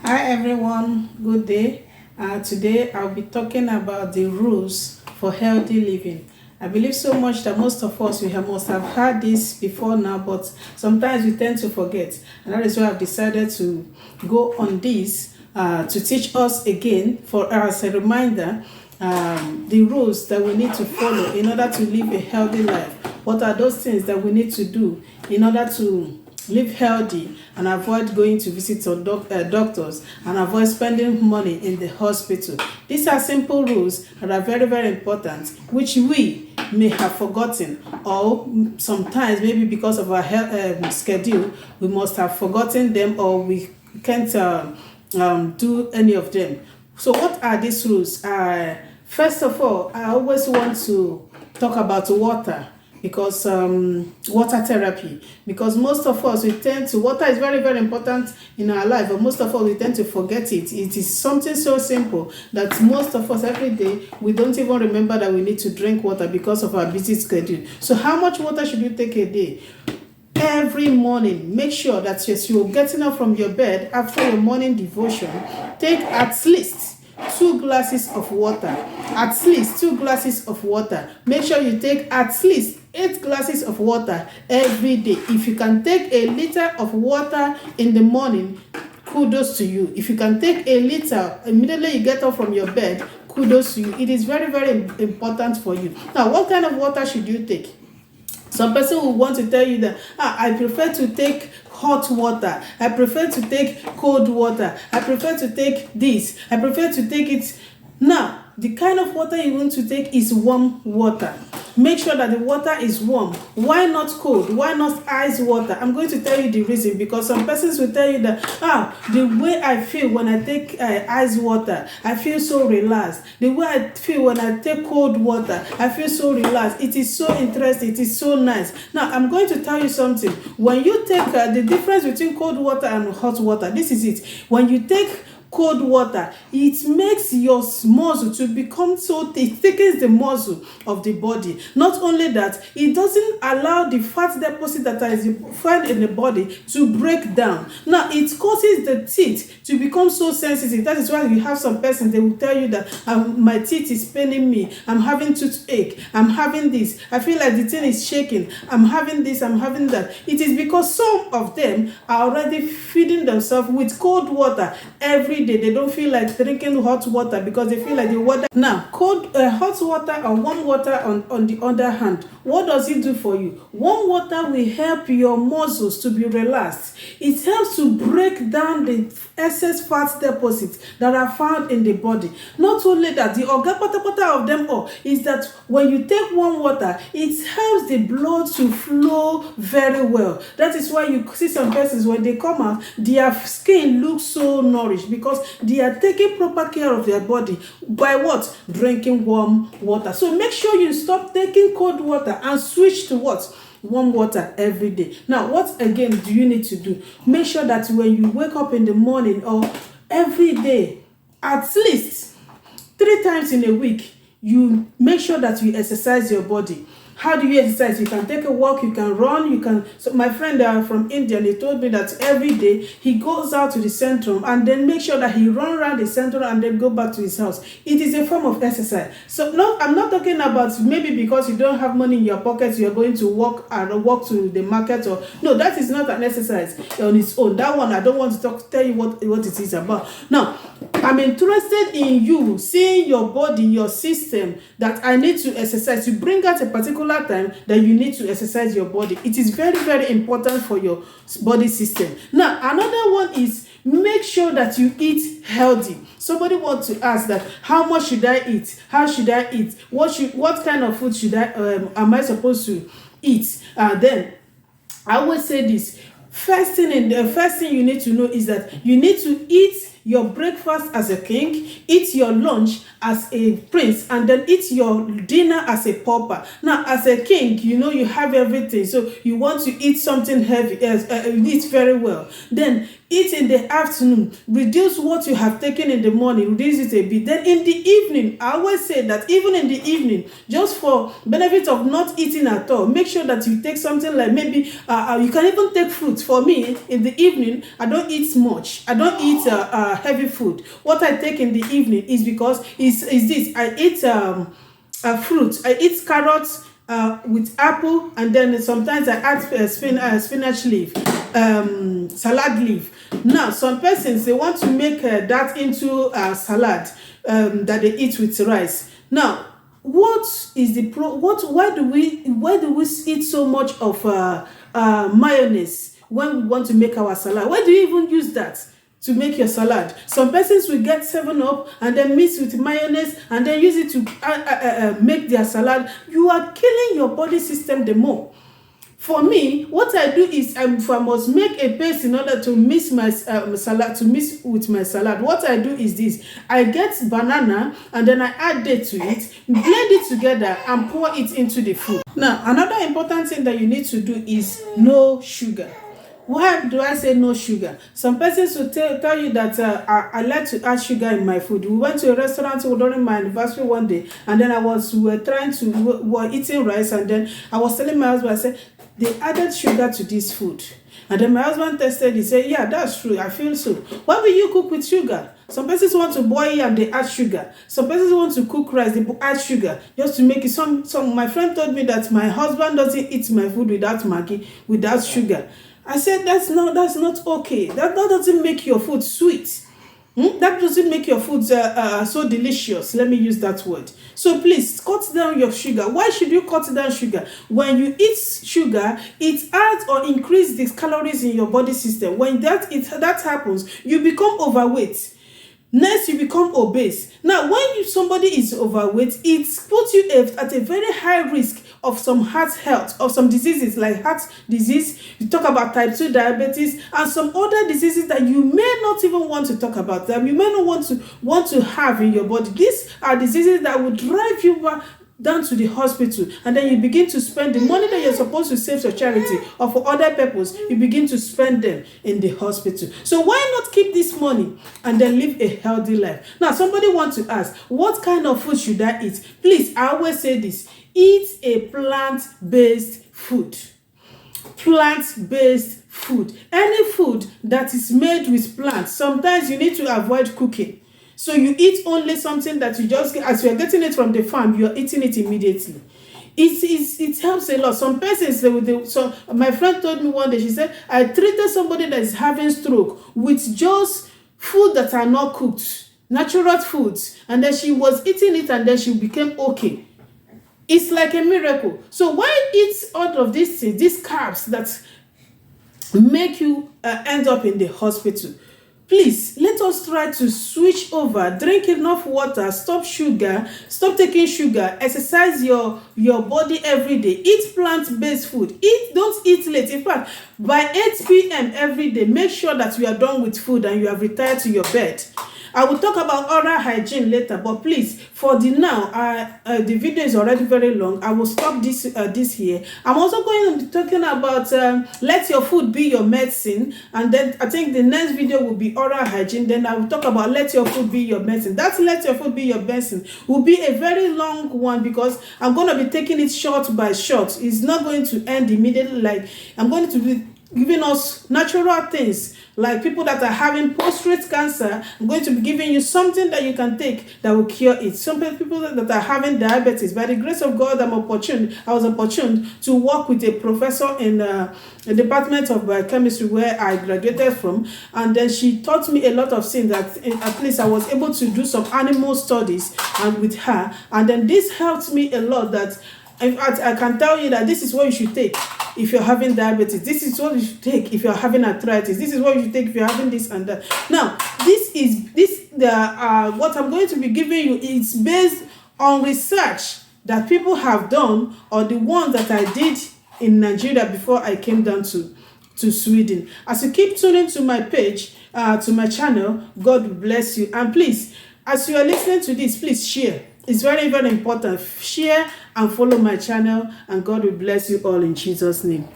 Hi everyone, good day. Today I'll be talking about the rules for healthy living. I believe so much that most of us must have heard this before now, but sometimes we tend to forget, and that is why I've decided to go on this to teach us again for as a reminder the rules that we need to follow in order to live a healthy life. What are those things that we need to do in order to live healthy and avoid going to visit doctors and avoid spending money in the hospital? These are simple rules that are very, very important, which we may have forgotten, or sometimes maybe because of our health, schedule, we must have forgotten them, or we can't do any of them. So what are these rules? First of all, I always want to talk about water, because water therapy, because most of us we tend to, water is very, very important in our life, but most of us we tend to forget it. It is something so simple that most of us every day we don't even remember that we need to drink water because of our busy schedule. So how much water should you take a day? Every morning, make sure that yes, you're getting up from your bed after your morning devotion, take at least 2 glasses of water. At least 2 glasses of water. Make sure you take at least 8 glasses of water every day. If you can take a liter of water in the morning, kudos to you. If you can take a liter immediately you get up from your bed, kudos to you. It is very, very important for you. Now, what kind of water should you take? Some person will want to tell you that I prefer to take hot water, I prefer to take cold water, I prefer to take this, I prefer to take it. Now, the kind of water you want to take is warm water. Make sure that the water is warm. Why not cold? Why not ice water? I'm going to tell you the reason, because some persons will tell you that the way I feel when I take ice water, I feel so relaxed. The way I feel when I take cold water, I feel so relaxed. It is so interesting. It is so nice. Now, I'm going to tell you something. When you take the difference between cold water and hot water, this is it. When you take cold water, it makes your muscle to become so thick, thickens the muscle of the body. Not only that, it doesn't allow the fat deposit that is found in the body to break down. Now, it causes the teeth to become so sensitive. That is why you have some persons, they will tell you that my teeth is paining me, I'm having toothache, I'm having this, I feel like the thing is shaking, I'm having this, I'm having that. It is because some of them are already feeding themselves with cold water every day. They don't feel like drinking hot water because they feel like the water. Now, hot water or warm water on the other hand, what does it do for you? Warm water will help your muscles to be relaxed. It helps to break down the excess fat deposits that are found in the body. Not only that, the organ of them all is that when you take warm water, it helps the blood to flow very well. That is why you see some persons, when they come out, their skin looks so nourished, because they are taking proper care of their body by what? Drinking warm water. So make sure you stop taking cold water and switch to what? Warm water every day. Now, what again do you need to do? Make sure that when you wake up in the morning or every day, at least 3 times in a week, you make sure that you exercise your body. How do you exercise? You can take a walk, you can run, you can. So my friend from India, they told me that every day he goes out to the centrum and then make sure that he run around the centrum and then go back to his house. It is a form of exercise. So no, I'm not talking about maybe because you don't have money in your pockets, you're going to walk to the market, or no, that is not an exercise on its own. That one I don't want to tell you what it is about. Now, I'm interested in you seeing your body, your system, that I need to exercise. You bring out a particular time that you need to exercise your body. It is very, very important for your body system. Now, another one is make sure that you eat healthy. Somebody wants to ask that, how much should I eat? How should I eat? What kind of food should am I supposed to eat? Then I always say this. First thing you need to know is that you need to eat your breakfast as a king, eat your lunch as a prince, and then eat your dinner as a pauper. Now, as a king, you have everything, so you want to eat something heavy, eat very well. Then eat in the afternoon, reduce what you have taken in the morning, reduce it a bit. Then in the evening, I always say that even in the evening, just for benefit of not eating at all, make sure that you take something like maybe you can even take fruit. For me, in the evening, I don't eat much. I don't eat heavy food. What I take in the evening is because is this. I eat fruit. I eat carrots with apple, and then sometimes I add spinach leaf, salad leaf. Now, some persons, they want to make that into salad that they eat with rice. Now, what is the why do we eat so much of mayonnaise when we want to make our salad? Why do you even use that to make your salad? Some persons will get 7-Up and then mix with mayonnaise and then use it to make their salad. You are killing your body system the more. For me, what I do is, if I must make a paste in order to mix my salad, to mix with my salad, what I do is this. I get banana and then I add date to it, blend it together and pour it into the food. Now, another important thing that you need to do is no sugar. Why do I say no sugar? Some persons will tell you that I like to add sugar in my food. We went to a restaurant during my anniversary one day, and then we were eating rice, and then I was telling my husband, I said, they added sugar to this food. And then my husband tested, he said, yeah, that's true, I feel so. Why will you cook with sugar? Some persons want to boil and they add sugar. Some persons want to cook rice, they add sugar just to make it. My friend told me that my husband doesn't eat my food without Maggi, without sugar. I said, that's not okay. That doesn't make your food sweet. That doesn't make your food so delicious. Let me use that word. So please, cut down your sugar. Why should you cut down sugar? When you eat sugar, it adds or increases the calories in your body system. When that happens, you become overweight. Next, you become obese. Now, when somebody is overweight, it puts you at a very high risk of some heart health, of some diseases like heart disease. You talk about type 2 diabetes and some other diseases that you may not even want to talk about them. You may not want to have in your body. These are diseases that will drive you down to the hospital, and then you begin to spend the money that you're supposed to save for charity or for other purpose. You begin to spend them in the hospital. So why not keep this money and then live a healthy life? Now, somebody wants to ask, what kind of food should I eat? Please, I always say this: eat a plant-based food. Plant-based food. Any food that is made with plants. Sometimes you need to avoid cooking. So you eat only something that you just, as you are getting it from the farm, you are eating it immediately. It helps a lot. Some persons, so my friend told me one day, she said, I treated somebody that is having stroke with just food that are not cooked, natural foods, and then she was eating it and then she became okay. It's like a miracle. So why eat all of these things, these carbs that make you end up in the hospital? Please, let us try to switch over. Drink enough water, stop sugar, stop taking sugar, exercise your body every day, eat plant-based food, don't eat late. In fact, by 8 p.m. every day, make sure that you are done with food and you have retired to your bed. I will talk about oral hygiene later, but please, for the now, the video is already very long. I will stop this here. I'm also going to be talking about let your food be your medicine, and then I think the next video will be oral hygiene. Then I will talk about let your food be your medicine. That let your food be your medicine will be a very long one because I'm going to be taking it short by short. It's not going to end immediately. Like I'm going to be giving us natural things, like people that are having prostate cancer. I'm going to be giving you something that you can take that will cure it. Some people that are having diabetes, by the grace of God, I was opportune to work with a professor in the Department of Biochemistry where I graduated from, and then she taught me a lot of things that at least I was able to do some animal studies and with her, and then this helped me a lot. That in fact, I can tell you that this is what you should take if you're having diabetes. This is what you should take if you're having arthritis. This is what you should take if you're having this and that. Now, what I'm going to be giving you is based on research that people have done, or the ones that I did in Nigeria before I came down to Sweden. As you keep tuning to my page, to my channel, God will bless you. And please, as you are listening to this, please share. It's very, very important. Share and follow my channel, and God will bless you all in Jesus' name.